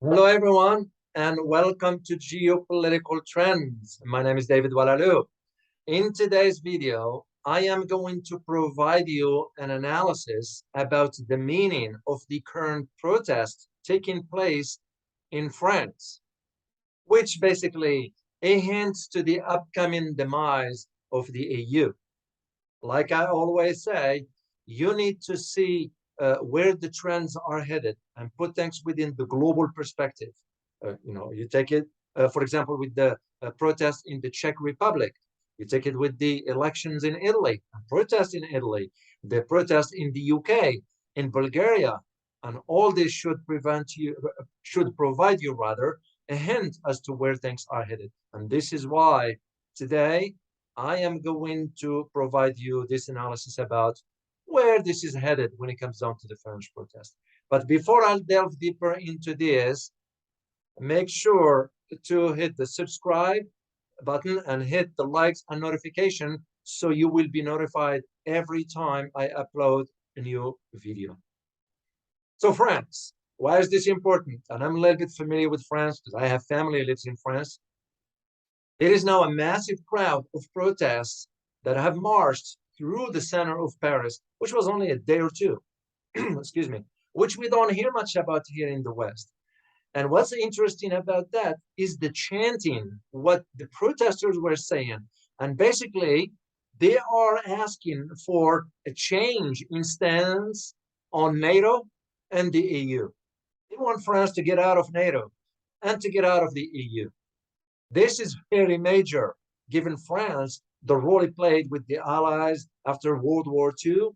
Hello, everyone, and welcome to Geopolitical Trends. My name is David Oualaalou. In today's video, I am going to provide you an analysis about the meaning of the current protest taking place in France, which basically hints to the upcoming demise of the EU. Like I always say, you need to see where the trends are headed and put things within the global perspective. You take it, for example, with the protests in the Czech Republic. You take it with the elections in Italy, protests in Italy, the protests in the UK, in Bulgaria, and all this should provide you rather a hint as to where things are headed. And this is why today I am going to provide you this analysis about where this is headed when it comes down to the French protest. But before I delve deeper into this, make sure to hit the subscribe button and hit the likes and notification so you will be notified every time I upload a new video. So France, why is this important? And I'm a little bit familiar with France because I have family who lives in France. It is now a massive crowd of protests that have marched through the center of Paris, which was only a day or two, excuse me, which we don't hear much about here in the West. And what's interesting about that is the chanting, what the protesters were saying. And basically, they are asking for a change in stance on NATO and the EU. They want France to get out of NATO and to get out of the EU. This is very major, given France, the role it played with the Allies after World War II.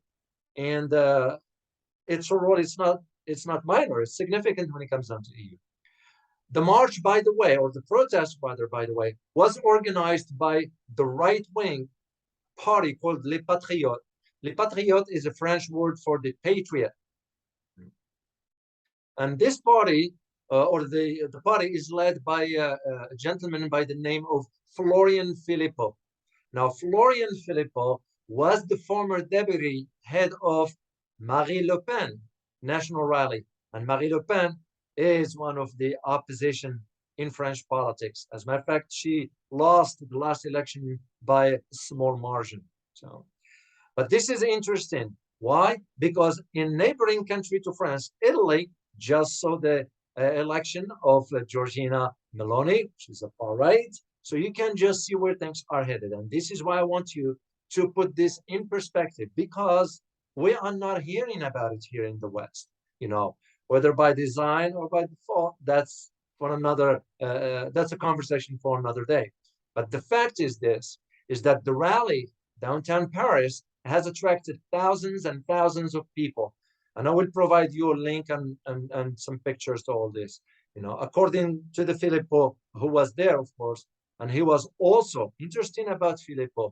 And its role is not minor, it's significant when it comes down to the EU. The march, by the way, or the protest, rather, by the way, was organized by the right-wing party called Les Patriotes. Les Patriotes is a French word for the patriot. And this party, the party is led by a gentleman by the name of Florian Philippot. Now, Florian Philippot was the former deputy head of Marine Le Pen National Rally. And Marine Le Pen is one of the opposition in French politics. As a matter of fact, she lost the last election by a small margin. But this is interesting. Why? Because in neighboring country to France, Italy just saw the election of Giorgia Meloni, which is a far right. So you can just see where things are headed. And this is why I want you to put this in perspective, because we are not hearing about it here in the West, whether by design or by default. That's for another, that's a conversation for another day. But the fact is that the rally downtown Paris has attracted thousands and thousands of people. And I will provide you a link and some pictures to all this. According to the Philippot, who was there, of course, and he was also interesting about Philippot.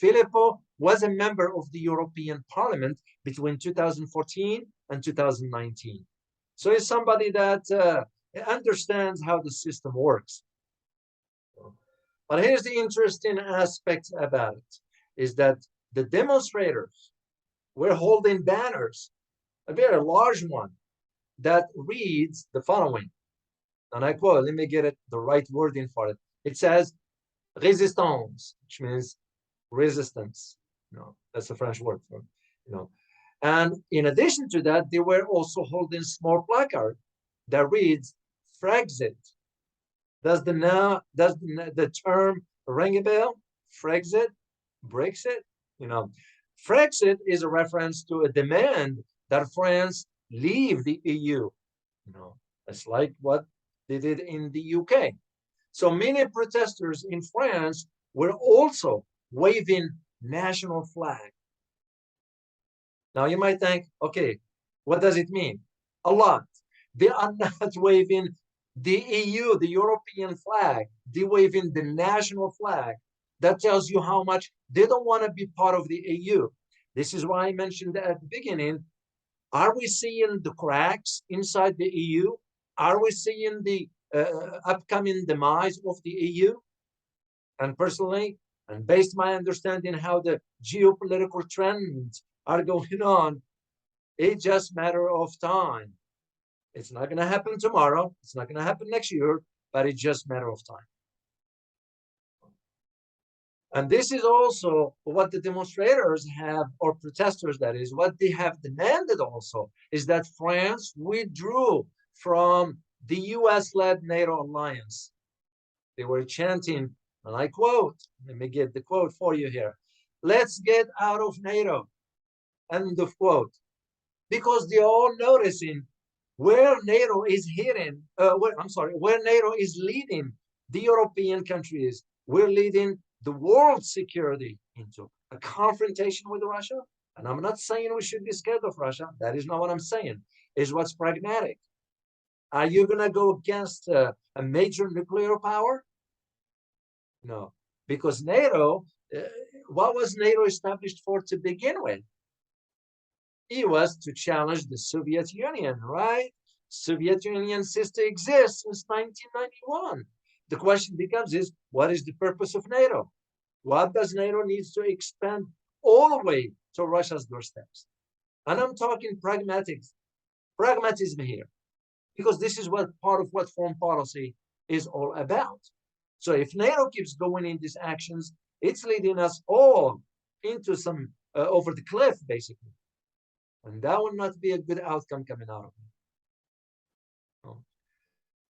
Philippot was a member of the European Parliament between 2014 and 2019. So he's somebody that understands how the system works. But here's the interesting aspect about it, is that the demonstrators were holding banners, a very large one, that reads the following, and I quote, let me get it the right wording for it. It says, résistance, which means resistance. That's a French word for, And in addition to that, they were also holding small placard that reads Frexit. Does the term ring a bell? Frexit, Brexit? Frexit is a reference to a demand that France leave the EU. It's like what they did in the UK. So many protesters in France were also waving national flag. Now you might think, okay, what does it mean? A lot. They are not waving the EU, the European flag. They're waving the national flag. That tells you how much they don't want to be part of the EU. This is why I mentioned at the beginning. Are we seeing the cracks inside the EU? Are we seeing the upcoming demise of the EU? And personally, and based my understanding how the geopolitical trends are going on, it's just a matter of time. It's not going to happen tomorrow. It's not going to happen next year, but it's just a matter of time. And this is also what the demonstrators have, or protesters, that is, what they have demanded also, is that France withdrew from the US-led NATO alliance. They were chanting, and I quote, let me get the quote for you here, "Let's get out of NATO," end of quote. Because they're all noticing where NATO is hitting, where NATO is leading the European countries. We're leading the world's security into a confrontation with Russia. And I'm not saying we should be scared of Russia. That is not what I'm saying. Is what's pragmatic. Are you going to go against a major nuclear power? No, because NATO, what was NATO established for to begin with? It was to challenge the Soviet Union, right? Soviet Union ceased to exist since 1991. The question becomes is, what is the purpose of NATO? What does NATO need to expand all the way to Russia's doorsteps? And I'm talking pragmatism here, because this is what part of what foreign policy is all about. So if NATO keeps going in these actions, it's leading us all into some over the cliff, basically. And that would not be a good outcome coming out of it. Oh.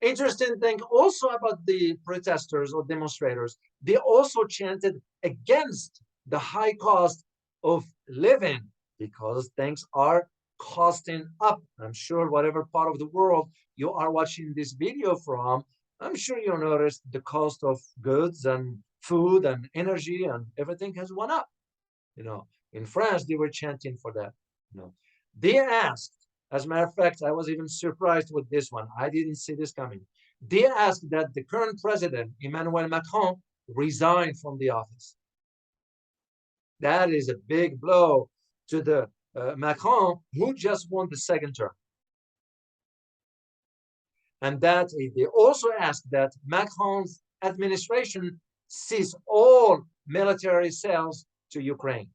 Interesting thing also about the protesters or demonstrators, they also chanted against the high cost of living, because things are costing up. I'm sure whatever part of the world you are watching this video from, I'm sure you'll notice the cost of goods and food and energy and everything has gone up. You know, in France, they were chanting for that. You know, they asked, as a matter of fact, I was even surprised with this one. I didn't see this coming. They asked that the current president, Emmanuel Macron, resign from the office. That is a big blow to the Macron, who just won the second term. And that they also asked that Macron's administration cease all military sales to Ukraine.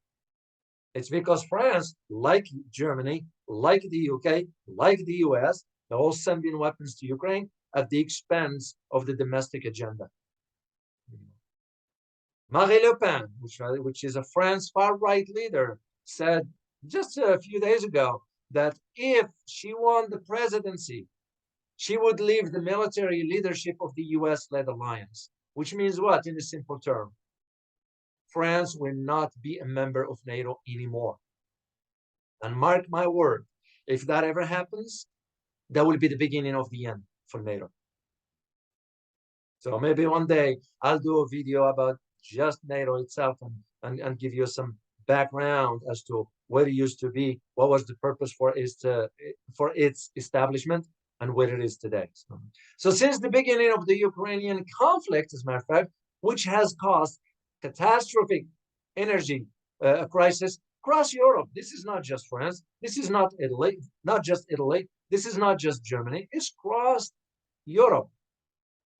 It's because France, like Germany, like the UK, like the US, they're all sending weapons to Ukraine at the expense of the domestic agenda. Marine Le Pen, which is a France far-right leader, said just a few days ago that if she won the presidency, she would leave the military leadership of the US-led alliance, which means what in a simple term? France will not be a member of NATO anymore. And mark my word, if that ever happens, that will be the beginning of the end for NATO. So maybe one day I'll do a video about just NATO itself and give you some background as to where it used to be, what was the purpose for its establishment, and where it is today. So since the beginning of the Ukrainian conflict, as a matter of fact, which has caused catastrophic energy crisis across Europe. This is not just France. This is not Italy, not just Italy. This is not just Germany. It's across Europe.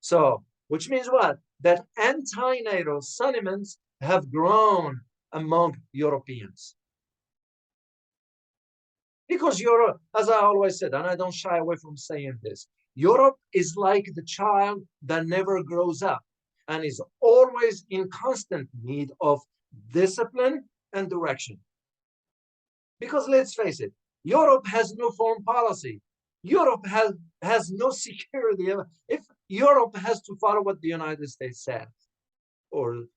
So, which means what? That anti-NATO sentiments have grown among Europeans. Because Europe, as I always said, and I don't shy away from saying this, Europe is like the child that never grows up and is always in constant need of discipline and direction. Because let's face it, Europe has no foreign policy. Europe has no security. If Europe has to follow what the United States says or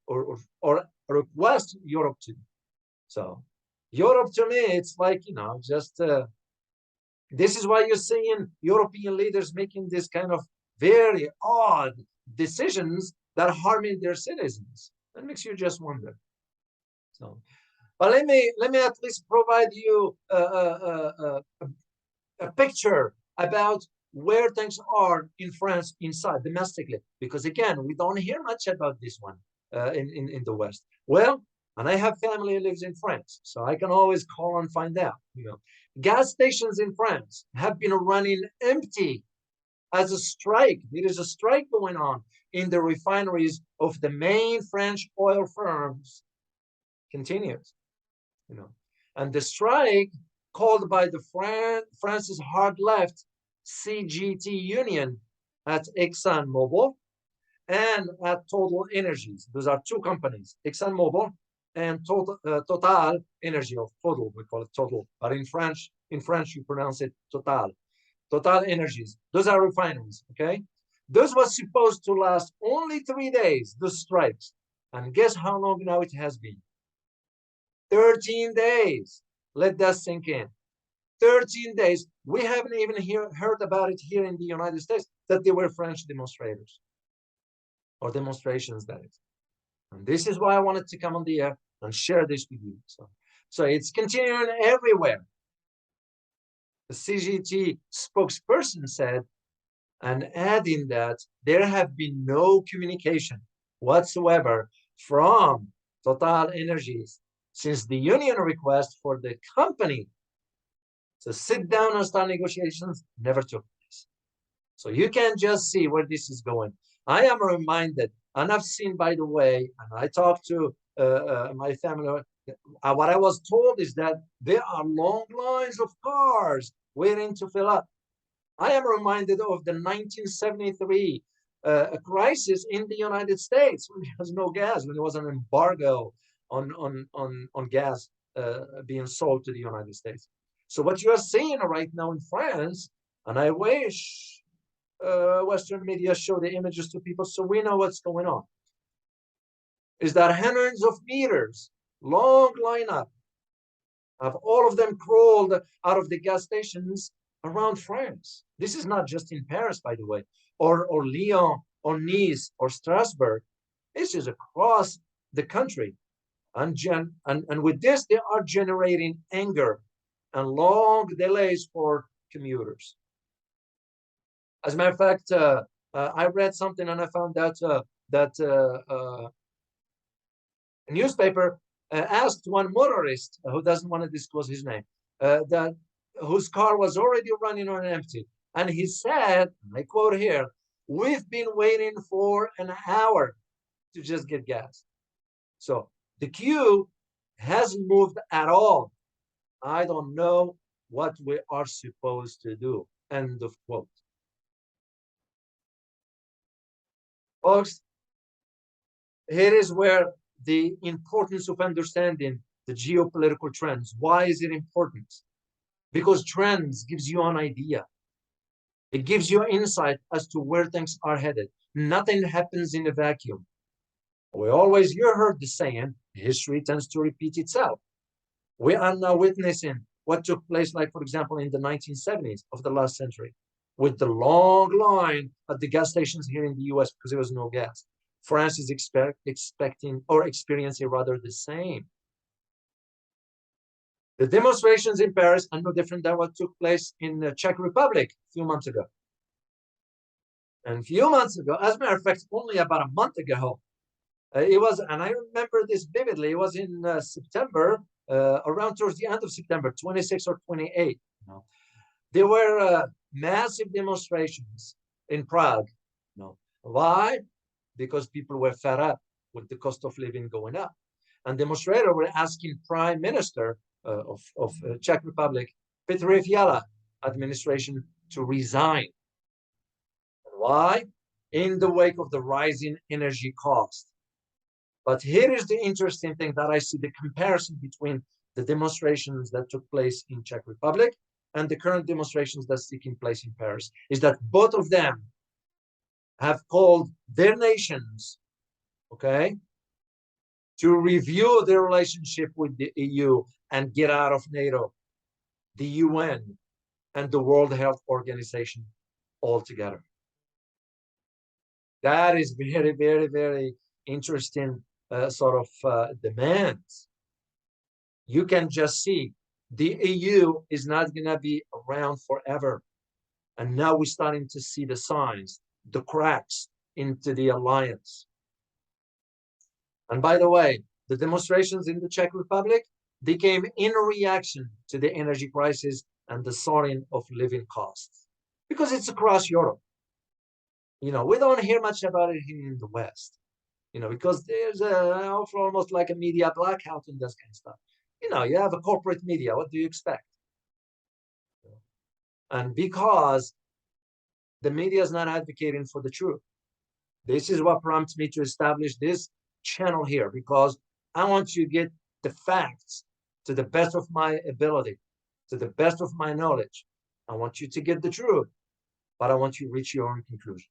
request Europe to. So Europe to me, it's like, just this is why you're seeing European leaders making this kind of very odd decisions that are harming their citizens. That makes you just wonder. So, but let me at least provide you a picture about where things are in France inside domestically, because again, we don't hear much about this one in the West. Well, and I have family who lives in France, so I can always call and find out. Gas stations in France have been running empty as a strike. There is a strike going on in the refineries of the main French oil firms. Continues, and the strike called by the France's hard left CGT Union at ExxonMobil and at Total Energies. Those are two companies, ExxonMobil and Total Energy, or Total, we call it Total, but in French you pronounce it Total. Total Energies. Those are refineries, okay? Those was supposed to last only 3 days, the strikes. And guess how long now it has been? 13 days. Let that sink in. 13 days. We haven't even heard about it here in the United States, that they were French demonstrators, or demonstrations, that is. And this is why I wanted to come on the air and share this with you. So it's continuing everywhere. The CGT spokesperson said, and adding that there have been no communication whatsoever from Total Energies since the union request for the company to sit down and start negotiations never took place. So you can just see where this is going. I am reminded, and I've seen, by the way, and I talked to my family, what I was told is that there are long lines of cars waiting to fill up. I am reminded of the 1973 crisis in the United States when there was no gas, when there was an embargo on gas being sold to the United States. So what you are seeing right now in France, and I wish Western media show the images to people so we know what's going on, is that hundreds of meters long lineup of all of them crawled out of the gas stations around France. This is not just in Paris, by the way, or Lyon, or Nice, or Strasbourg. This is across the country. And with this, they are generating anger and long delays for commuters. As a matter of fact, I read something and I found out that a newspaper asked one motorist who doesn't want to disclose his name, whose car was already running on empty. And he said, I quote here, "We've been waiting for an hour to just get gas." So the queue hasn't moved at all. I don't know what we are supposed to do. End of quote. Folks, here is where the importance of understanding the geopolitical trends. Why is it important? Because trends gives you an idea. It gives you insight as to where things are headed. Nothing happens in a vacuum. You heard the saying, history tends to repeat itself. We are now witnessing what took place, like, for example, in the 1970s of the last century, with the long line at the gas stations here in the US because there was no gas. France is expecting or experiencing rather the same. The demonstrations in Paris are no different than what took place in the Czech Republic a few months ago. And a few months ago, as a matter of fact, only about a month ago, it was, and I remember this vividly, it was in September, around towards the end of September, 26 or 28. There were massive demonstrations in Prague. Why? Because people were fed up with the cost of living going up. And demonstrators were asking Prime Minister of Czech Republic, Petr Fiala administration, to resign. Why? In the wake of the rising energy cost. But here is the interesting thing that I see the comparison between the demonstrations that took place in Czech Republic and the current demonstrations that's taking place in Paris, is that both of them have called their nations, okay, to review their relationship with the EU and get out of NATO, the UN, and the World Health Organization altogether. That is very, very, very interesting sort of demands. You can just see the EU is not going to be around forever. And now we're starting to see the signs, the cracks into the alliance. And by the way, the demonstrations in the Czech Republic, they came in reaction to the energy crisis and the soaring of living costs, because it's across Europe. We don't hear much about it here in the West, because there's almost like a media blackout and this kind of stuff. You have a corporate media. What do you expect? And because The media is not advocating for the truth. This is what prompts me to establish this channel here, because I want you to get the facts to the best of my ability, to the best of my knowledge. I want you to get the truth, but I want you to reach your own conclusion.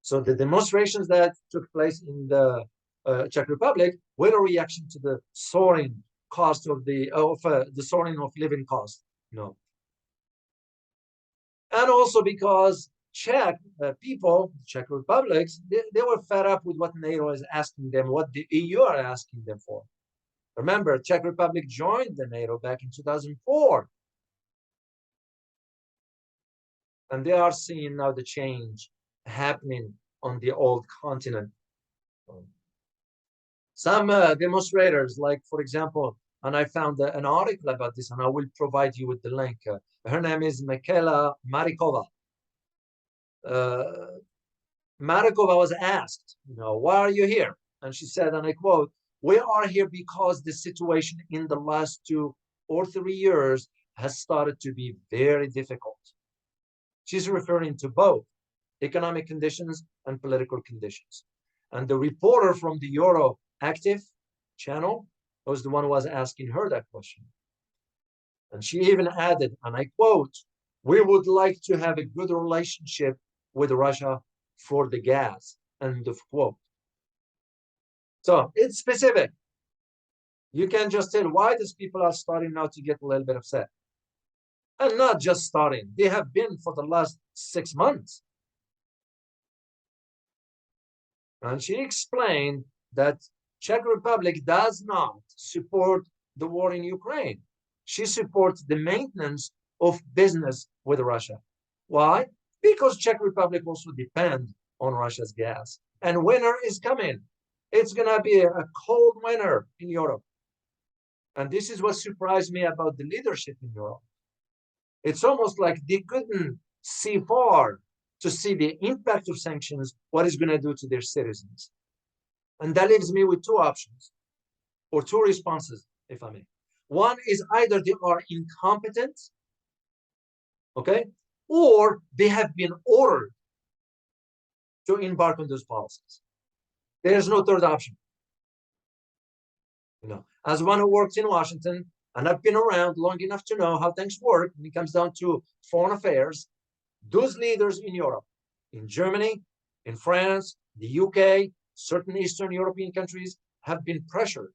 So the demonstrations that took place in the Czech Republic were a reaction to the soaring cost of the soaring of living cost, and also because Czech people, Czech republics, they were fed up with what NATO is asking them, what the EU are asking them for. Remember, Czech Republic joined the NATO back in 2004. And they are seeing now the change happening on the old continent. Some demonstrators, like, for example, and I found an article about this, and I will provide you with the link. Her name is Michaela Marikova. Marikova was asked, why are you here? And she said, and I quote, "We are here because the situation in the last 2 or 3 years has started to be very difficult." She's referring to both economic conditions and political conditions. And the reporter from the Euro Active channel was the one who was asking her that question. And she even added, and I quote, "We would like to have a good relationship with Russia for the gas," end of quote. So it's specific. You can just tell why these people are starting now to get a little bit upset. And not just starting, they have been for the last 6 months. And she explained that Czech Republic does not support the war in Ukraine. She supports the maintenance of business with Russia. Why? Because Czech Republic also depends on Russia's gas. And winter is coming. It's going to be a cold winter in Europe. And this is what surprised me about the leadership in Europe. It's almost like they couldn't see far to see the impact of sanctions, what it's going to do to their citizens. And that leaves me with 2 options, or 2 responses, if I may. One is either they are incompetent, okay, or they have been ordered to embark on those policies. There's no third option. As one who works in Washington, and I've been around long enough to know how things work when it comes down to foreign affairs, those leaders in Europe, in Germany, in France, the UK, certain Eastern European countries have been pressured.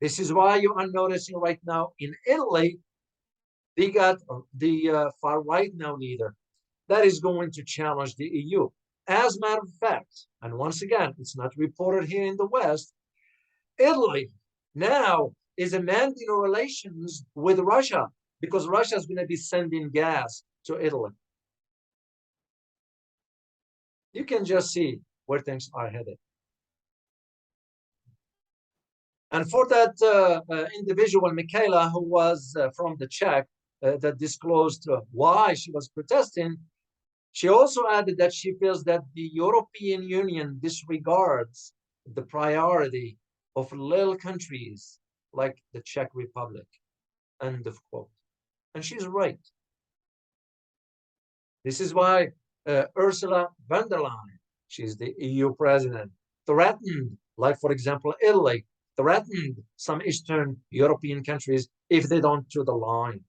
This is why you are noticing right now in Italy, they got the far right now leader that is going to challenge the EU. As a matter of fact, and once again, it's not reported here in the West, Italy now is amending relations with Russia because Russia is going to be sending gas to Italy. You can just see where things are headed. And for that individual, Michaela, who was from the Czech, that disclosed why she was protesting, she also added that she feels that the European Union disregards the priority of little countries like the Czech Republic, end of quote. And she's right. This is why Ursula von der Leyen, she's the EU president, threatened, like, for example, Italy, threatened some Eastern European countries if they don't toe the line.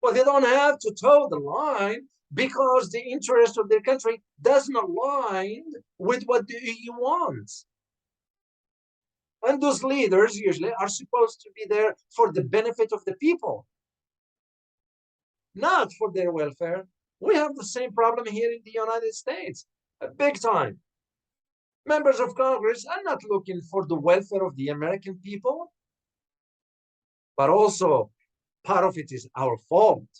Well, they don't have to toe the line because the interest of their country doesn't align with what the EU wants. And those leaders usually are supposed to be there for the benefit of the people, not for their welfare. We have the same problem here in the United States, big time. Members of Congress are not looking for the welfare of the American people, but also part of it is our fault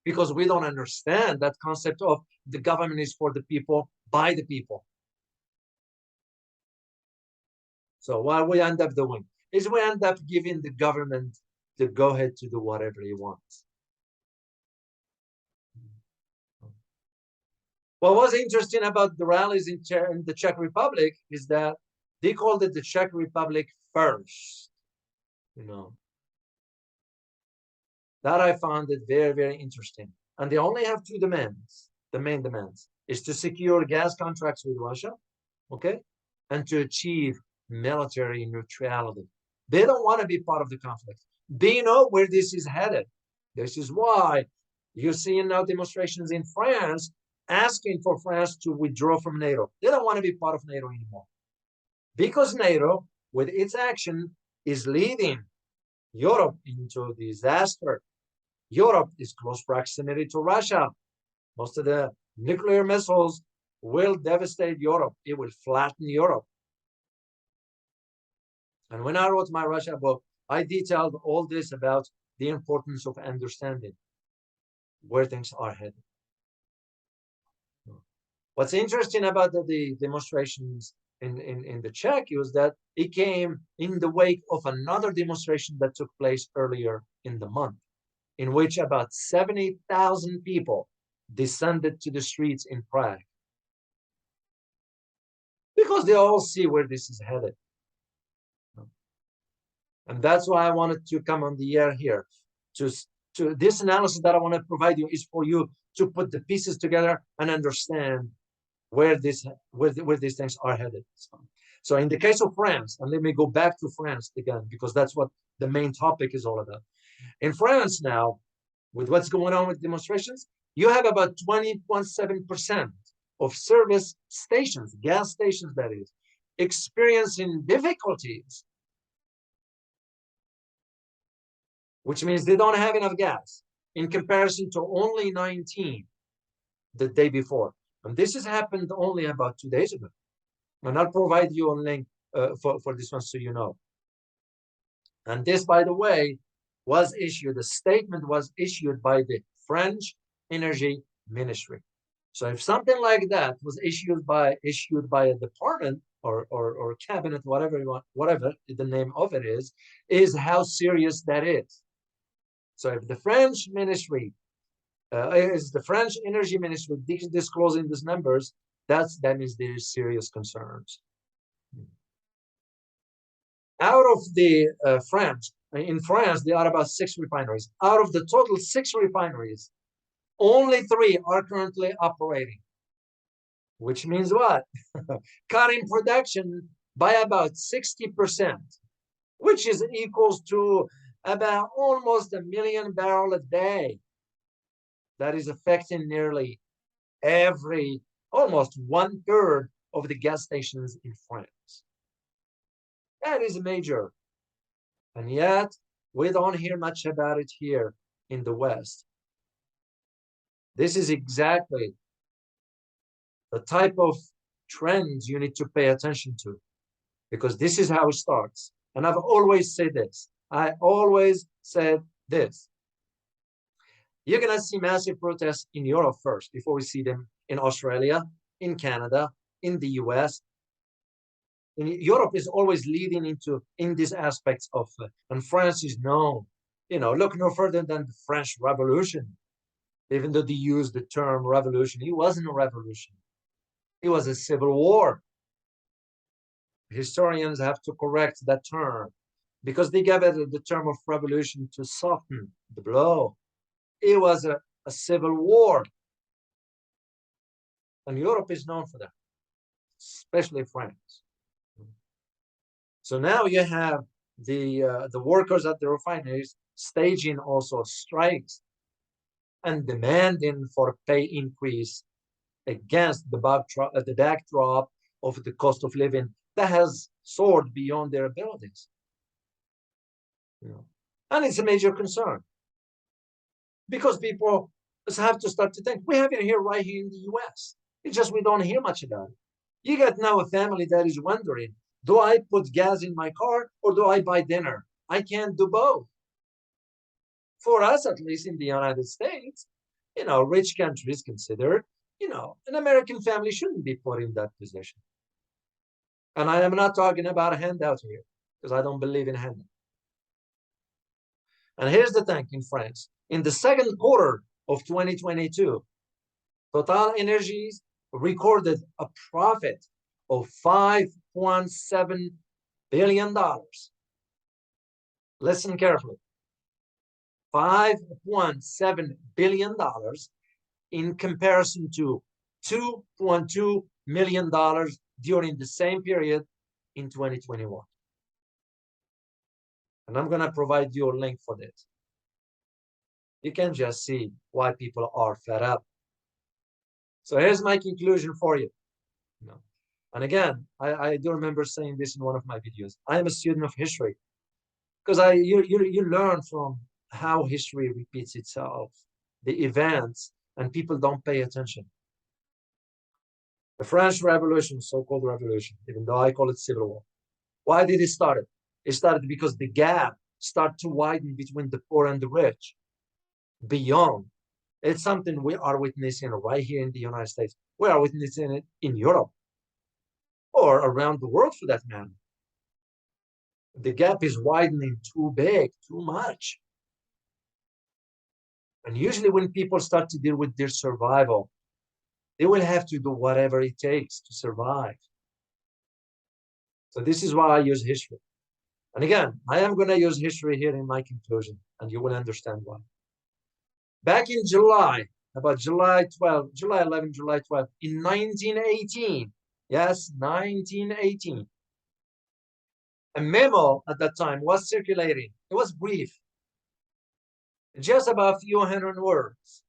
because we don't understand that concept of the government is for the people, by the people. So what we end up doing is we end up giving the government the go-ahead to do whatever he wants. What was interesting about the rallies in the Czech Republic is that they called it the Czech Republic first. That I found it very, very interesting. and they only have two demands. The main demands is to secure gas contracts with Russia, okay, and to achieve military neutrality. They don't want to be part of the conflict. They know where this is headed. This is why you're seeing now demonstrations in France asking for France to withdraw from NATO. They don't want to be part of NATO anymore. Because NATO, with its action, is leading Europe into disaster. Europe is close proximity to Russia. Most of the nuclear missiles will devastate Europe. It will flatten Europe. And when I wrote my Russia book, I detailed all this about the importance of understanding where things are headed. What's interesting about the demonstrations in the Czech was that it came in the wake of another demonstration that took place earlier in the month, in which about 70,000 people descended to the streets in Prague. Because they all see where this is headed. And that's why I wanted to come on the air here. To this analysis that I want to provide you is for you to put the pieces together and understand where these things are headed. So in the case of France, and let me go back to France again, because that's what the main topic is all about. In France now, with what's going on with demonstrations, you have about 20.7% of service stations, gas stations that is, experiencing difficulties, which means they don't have enough gas in comparison to only 19 the day before. And this has happened only about 2 days ago. And I'll provide you a link for this one so you know. And this, by the way, was issued, a statement was issued by the French Energy Ministry. So if something like that was issued by a department or cabinet, whatever you want, whatever the name of it is how serious that is. So if the French ministry is the French Energy Ministry disclosing these numbers, that means there is serious concerns. Out of the in France, there are about 6 refineries. Out of the total 6 refineries, only 3 are currently operating, which means what? Cutting production by about 60%, which is equals to about almost 1 million barrels a day. That is affecting nearly almost 1/3 of the gas stations in France. That is major. And yet, we don't hear much about it here in the West. This is exactly the type of trends you need to pay attention to, because this is how it starts. And I've always said this. I always said this. You're going to see massive protests in Europe first before we see them in Australia, in Canada, in the US. And Europe is always leading in these aspects of, and France is known, look no further than the French Revolution. Even though they used the term revolution, it wasn't a revolution. It was a civil war. Historians have to correct that term because they gave it the term of revolution to soften the blow. It was a civil war. And Europe is known for that, especially France. So now you have the workers at the refineries staging also strikes and demanding for pay increase against the backdrop of the cost of living that has soared beyond their abilities. And it's a major concern because people have to start to think. We have it here right here in the US. It's just we don't hear much about it. You got now a family that is wondering, do I put gas in my car or do I buy dinner? I can't do both. For us, at least in the United States, rich countries consider, an American family shouldn't be put in that position. And I am not talking about a handout here because I don't believe in handout. And here's the thing in France. In the second quarter of 2022, Total Energies recorded a profit of $5.7 billion. Listen carefully. $5.7 billion in comparison to $2.2 million during the same period in 2021. And I'm going to provide you a link for this. You can just see why people are fed up. So here's my conclusion for you. And again, I do remember saying this in one of my videos. I am a student of history because you learn from how history repeats itself, the events, and people don't pay attention. The French Revolution, so-called revolution, even though I call it civil war. Why did it start? It started because the gap started to widen between the poor and the rich. Beyond, it's something we are witnessing right here in the United States. We are witnessing it in Europe or around the world for that matter. The gap is widening too big, too much. And usually when people start to deal with their survival, they will have to do whatever it takes to survive. So this is why I use history. And again, I am going to use history here in my conclusion, and you will understand why. Back in July, about July 12, July 11, July 12, in 1918, yes, 1918, a memo at that time was circulating. It was brief, just about a few hundred words.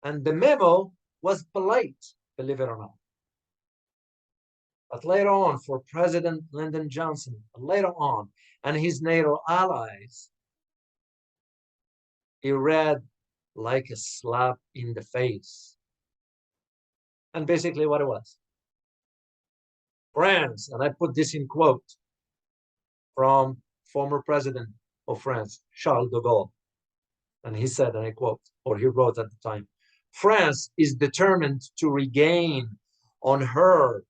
And the memo was polite, believe it or not. But later on, for President Lyndon Johnson, later on, and his NATO allies, he read like a slap in the face. And basically what it was. France, and I put this in quote from former president of France, Charles de Gaulle. And he said, and I quote, or he wrote at the time, France is determined to regain on her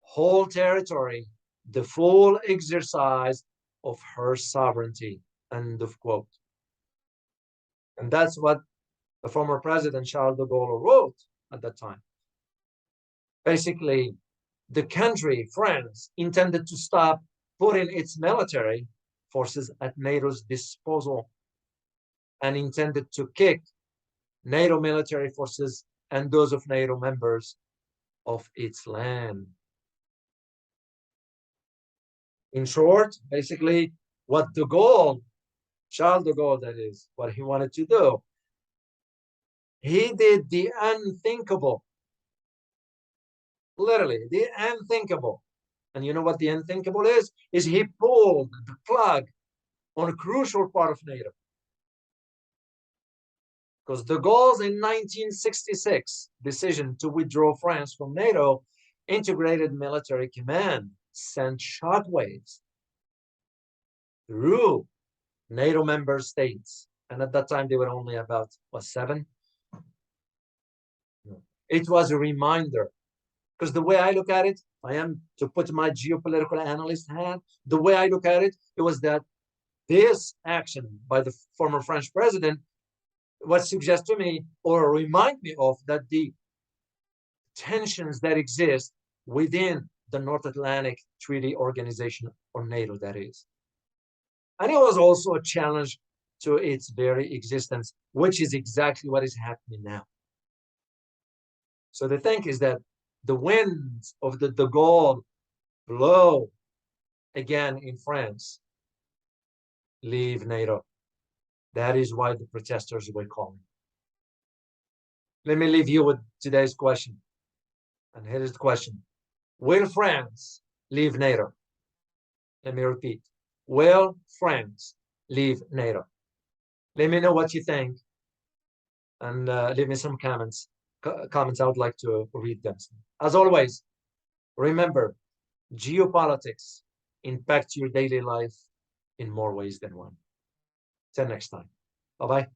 whole territory the full exercise of her sovereignty, end of quote. And that's what the former president Charles de Gaulle wrote at that time. Basically, the country, France, intended to stop putting its military forces at NATO's disposal and intended to kick NATO military forces and those of NATO members of its land. In short, basically, what de Gaulle, Charles de Gaulle, that is, what he wanted to do, he did the unthinkable. Literally, the unthinkable. And you know what the unthinkable is? Is he pulled the plug on a crucial part of NATO. Because de Gaulle's in 1966 decision to withdraw France from NATO, integrated military command, sent shockwaves through NATO member states. And at that time, they were only about, what, 7? It was a reminder. Because the way I look at it, I am to put my geopolitical analyst hat, the way I look at it, it was that this action by the former French president what suggests to me or remind me of that the tensions that exist within the North Atlantic Treaty Organization, or NATO, that is. And it was also a challenge to its very existence, which is exactly what is happening now. So the thing is that the winds of the de Gaulle blow again in France, leave NATO. That is why the protesters were calling. Let me leave you with today's question. And here is the question. Will France leave NATO? Let me repeat. Will France leave NATO? Let me know what you think. And leave me some comments. I would like to read them. As always, remember, geopolitics impact your daily life in more ways than one. Till next time. Bye-bye.